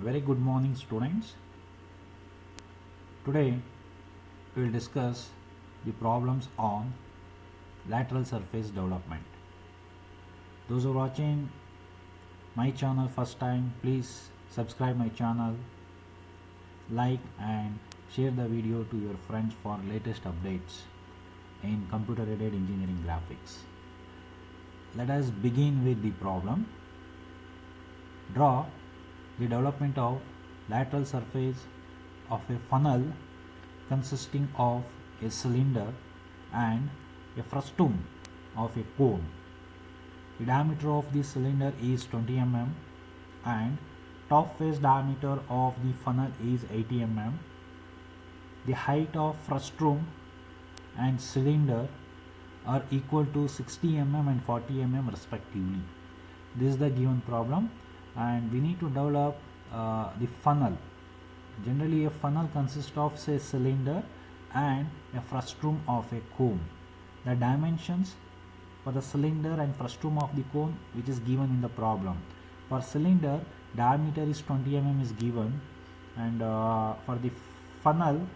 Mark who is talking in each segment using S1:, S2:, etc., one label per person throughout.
S1: Very good morning, students. Today we will discuss the problems on lateral surface development. Those who are watching my channel first time, please subscribe my channel, like and share the video to your friends for latest updates in computer aided engineering graphics. Let us begin with the problem. Draw the development of lateral surface of a funnel consisting of a cylinder and a frustum of a cone. The diameter of the cylinder is 20 mm and top face diameter of the funnel is 80 mm. The height of frustum and cylinder are equal to 60 mm and 40 mm respectively. This is the given problem, and we need to develop the funnel. Generally, a funnel consists of say cylinder and a frustum of a cone. The dimensions for the cylinder and frustum of the cone which is given in the problem. For cylinder, diameter is 20 mm is given, and for the funnel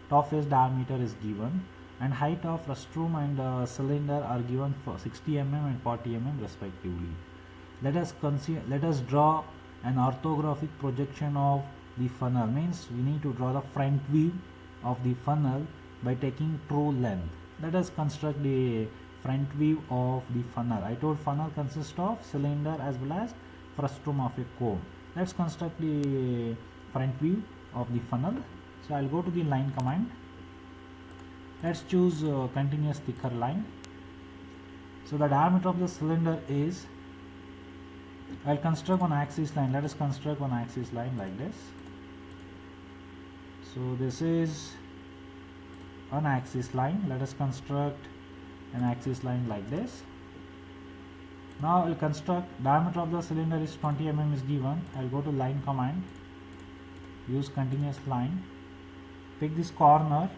S1: top face diameter is given, and height of frustum and cylinder are given for 60 mm and 40 mm respectively. Let us draw an orthographic projection of the funnel. Means we need to draw the front view of the funnel by taking true length. Let us construct the front view of the funnel. I told funnel consists of cylinder as well as frustum of a cone. Let's construct the front view of the funnel. So I'll go to the line command. Let's choose continuous thicker line. So the diameter of the cylinder is, I'll construct one axis line. Let us construct one axis line like this. So this is an axis line. Let us construct an axis line like this. Now I'll construct diameter of the cylinder is 20 mm is given. I'll go to line command, use continuous line, pick this corner.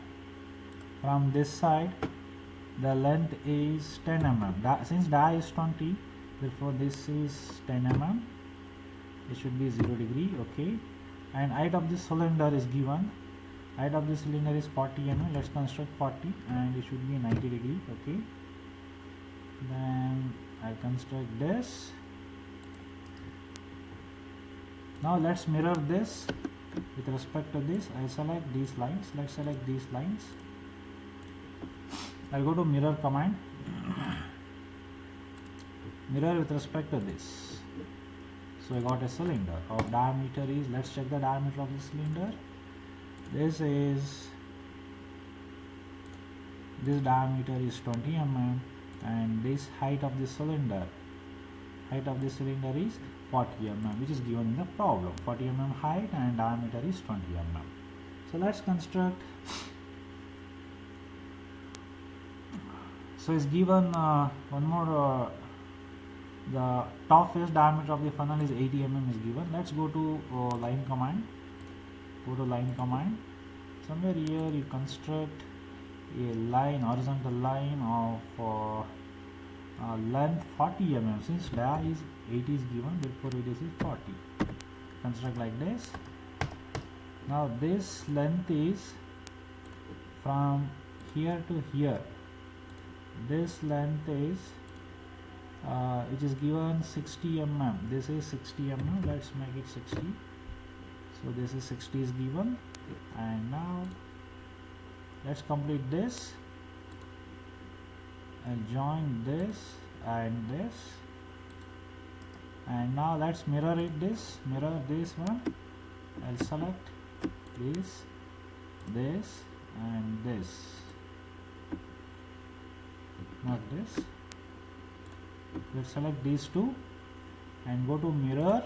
S1: From this side the length is 10 mm. Since die is 20, therefore this is 10 mm. It should be 0 degree. Okay, and height of this cylinder is given. Height of this cylinder is 40 mm. Let's construct 40, and it should be 90 degree. Okay, then I construct this. Now let's mirror this with respect to this. I select these lines. Let's select these lines. I'll go to mirror command, mirror with respect to this. So I got a cylinder of diameter is, let's check the diameter of the cylinder. This diameter is 20 mm, and this height of the cylinder is 40 mm, which is given in the problem. 40 mm height and diameter is 20 mm. So let's construct. So it's given one more, the top face diameter of the funnel is 80 mm is given. Let's go to line command. Go to line command. Somewhere here you construct a line, horizontal line of length 40 mm. Since dia is 80 is given, therefore it is 40. Construct like this. Now this length is from here to here. This length is which is given 60 mm. This is 60 mm. Let's make it 60. So this is 60 is given, and now let's complete this and join this and this, and now let's mirror this one. I'll select this and this, not this. Let's select these two and go to mirror,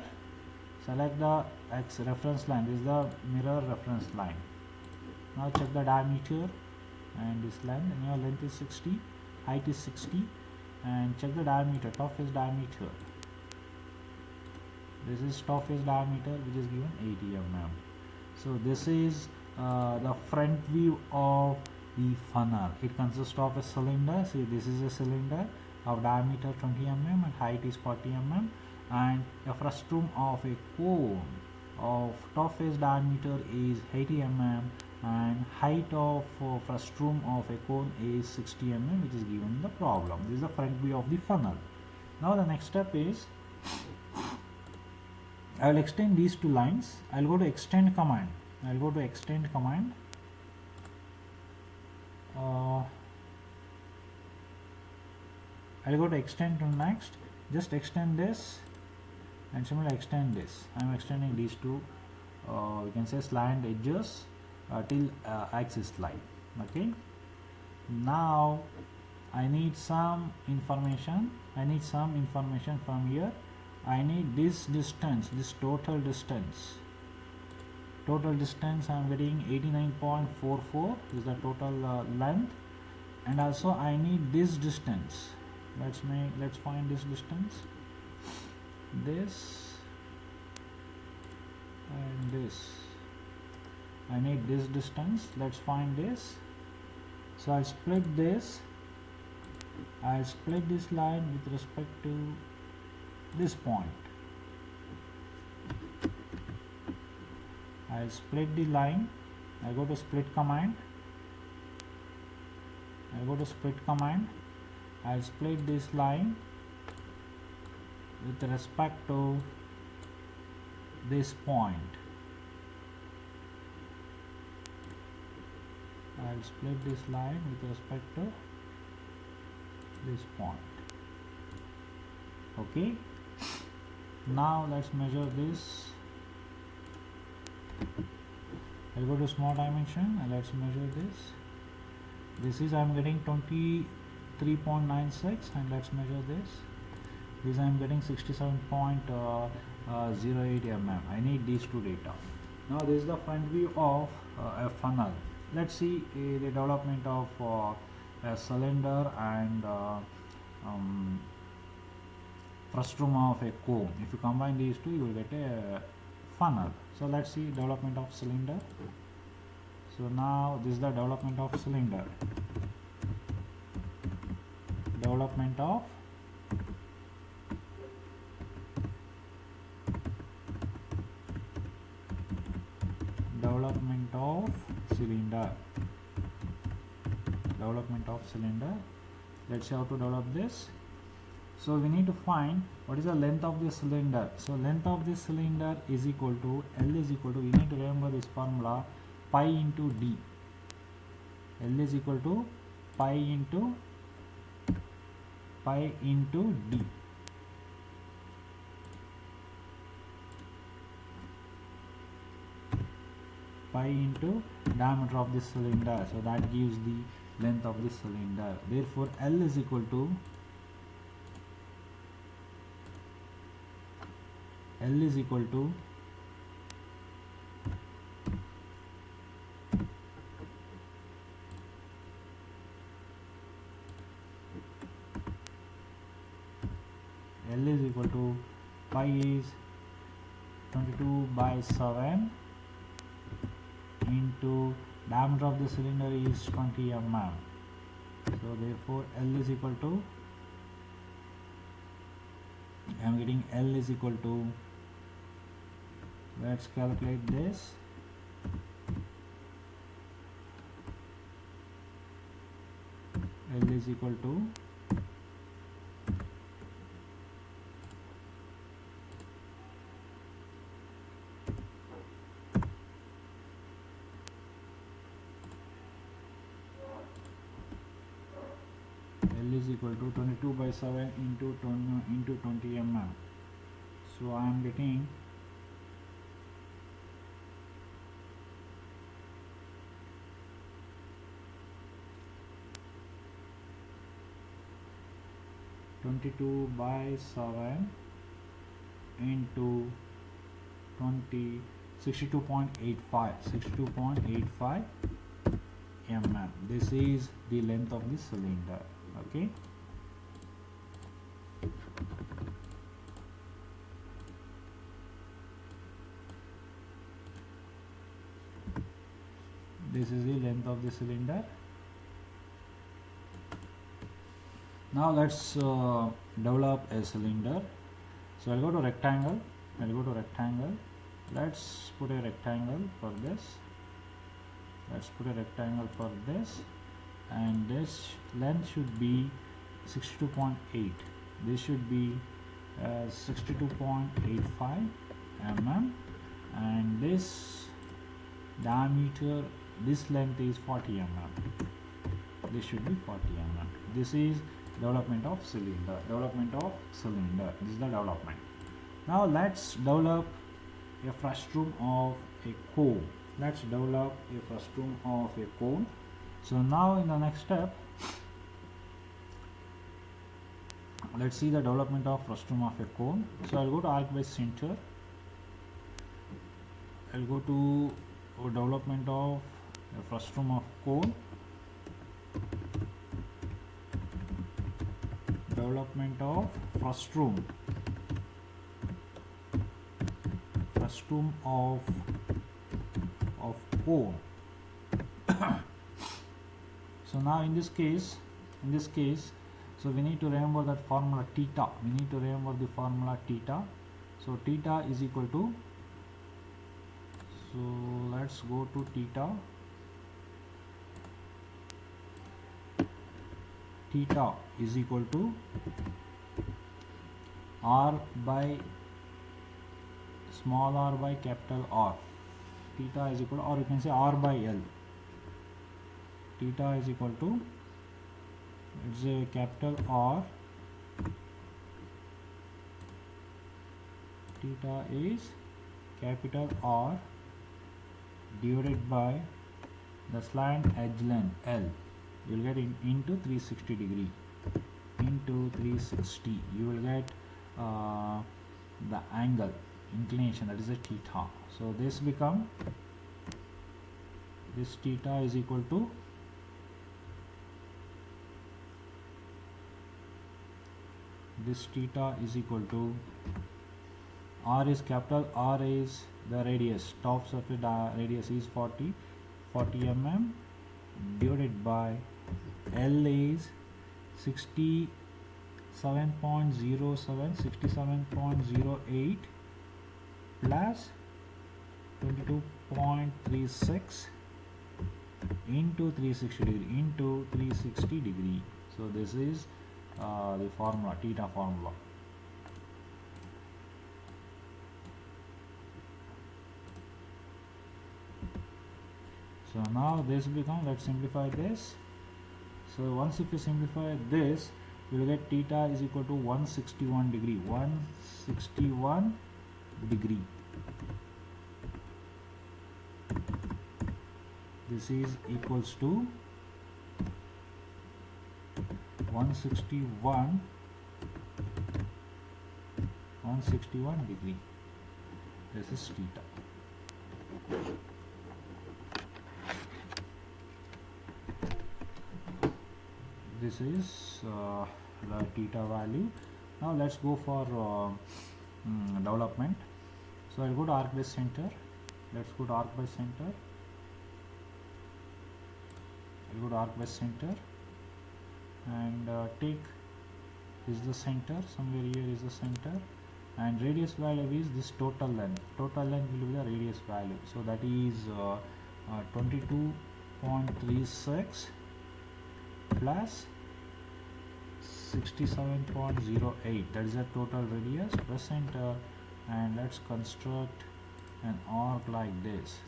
S1: select the X reference line. This is the mirror reference line. Now check the diameter and this length, and your length is 60, height is 60, and check the diameter, top face diameter. This is top face diameter, which is given 80 mm. So this is the front view of the funnel. It consists of a cylinder. See, this is a cylinder of diameter 20 mm and height is 40 mm, and a frustum of a cone of top face diameter is 80 mm and height of frustum of a cone is 60 mm, which is given in the problem. This is the front view of the funnel. Now the next step is I will extend these two lines. I'll go to extend command. I'll go to extend command. I'll go to extend to next. Just extend this and similarly extend this. I'm extending these two we can say slant edges till axis line. Okay, now I need some information. From here. I need this distance, this total distance. I'm getting 89.44 is the total length, and also I need this distance. Let's find this distance. This and this. I need this distance. Let's find this. So I'll split this. I'll split this line with respect to this point. I'll split the line. I go to split command. I'll split this line with respect to this point. I'll split this line with respect to this point. Okay, now let's measure this. I'll go to small dimension and let's measure this. This is I'm getting 23.96 and let's measure this. This I'm getting 67.08 mm. I need these two data. Now this is the front view of a funnel. Let's see the development of a cylinder and frustum of a cone. If you combine these two, you will get a funnel. So let's see development of cylinder. So now this is the development of cylinder. Development of cylinder. Let's see how to develop this. So we need to find what is the length of the cylinder. So length of this cylinder is equal to L is equal to, we need to remember this formula, pi into D. L is equal to pi into D. Pi into diameter of this cylinder. So that gives the length of this cylinder. Therefore L is equal to L is equal to pi is 22/7 into diameter of the cylinder is 20 mm. So therefore L is equal to, I am getting L is equal to, let's calculate this. L is equal to L is equal to 22/7 into 20 mm. So I am getting 22/7 into 20, 62.85 mm. This is the length of the cylinder. Okay, this is the length of the cylinder. Now let's develop a cylinder. So I'll go to rectangle. Let's put a rectangle for this. And this length should be 62.8. This should be 62.85 mm, and this diameter, this length is 40 mm. This should be 40 mm. This is development of cylinder. This is the development. Now let's develop a frustum of a cone. So now in the next step, let's see the development of frustum of a cone. So I'll go to arc by center. I'll go to development of a frustum of cone. Development of frustum of cone. So now in this case, so we need to remember that formula theta. So theta is equal to, so let's go to theta. Theta is equal to r by small r by capital R. Theta is equal to, or you can say r by L. Theta is equal to, it's a capital R. Theta is capital R divided by the slant edge length L. You will get into 360 degree. You will get the angle, inclination, that is a theta. So this become, this theta is equal to R is capital, R is the radius, top surface radius is 40 mm divided by L is 67.08 plus 22.36 into 360 degree. So this is the formula, theta formula. So now this becomes, let's simplify this. So once if you simplify this, you will get theta is equal to 161 degree. This is equals to 161 degree. This is theta. This is the theta value. Now let's go for development. So I'll go to arc by center. Let's go to arc by center. I'll go to arc by center and take, this is the center, somewhere here is the center, and radius value is this total length. Total length will be the radius value. So that is 22.36 plus 67.08, that is the total radius plus center. And let's construct an arc like this.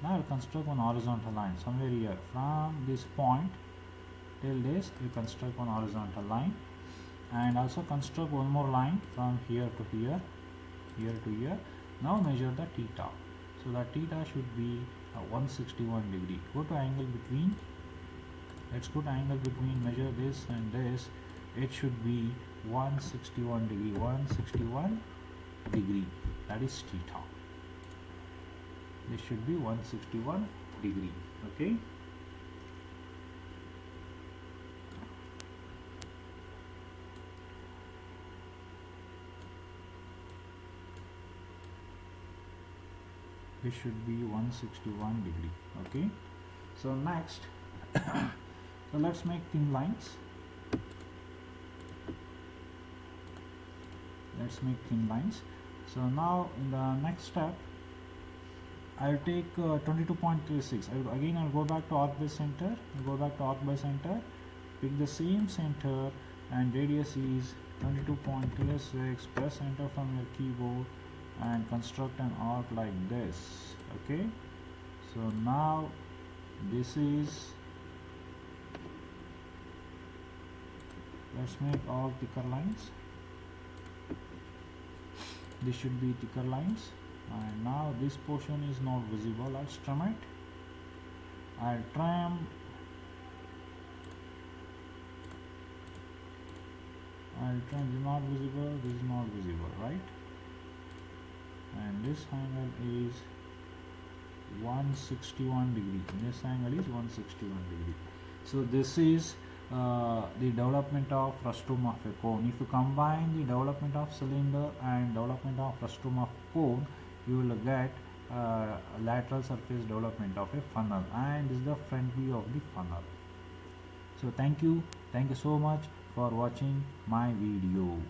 S1: Now I'll construct one horizontal line somewhere here. From this point till this, you construct one horizontal line, and also construct one more line from here to here. Now measure the theta. So the theta should be 161 degree. Go to angle between. Let's go to angle between, measure this and this. It should be 161 degree. That is theta. This should be 161 degree. Okay. This should be 161 degree. Okay. So next, so let's make thin lines. Let's make thin lines. So now in the next step, I'll take 22.36. I'll go back to arc by center. Pick the same center, and radius is 22.36. Press enter from your keyboard and construct an arc like this. Okay. So now this is. Let's make all thicker lines. This should be thicker lines. And now this portion is not visible. Let's trim it. I'll trim. This is not visible. This is not visible, right? And this angle is 161 degree. This angle is 161 degree. So this is the development of frustum of a cone. If you combine the development of cylinder and development of frustum of cone, you will get lateral surface development of a funnel, and this is the front view of the funnel. So thank you so much for watching my video.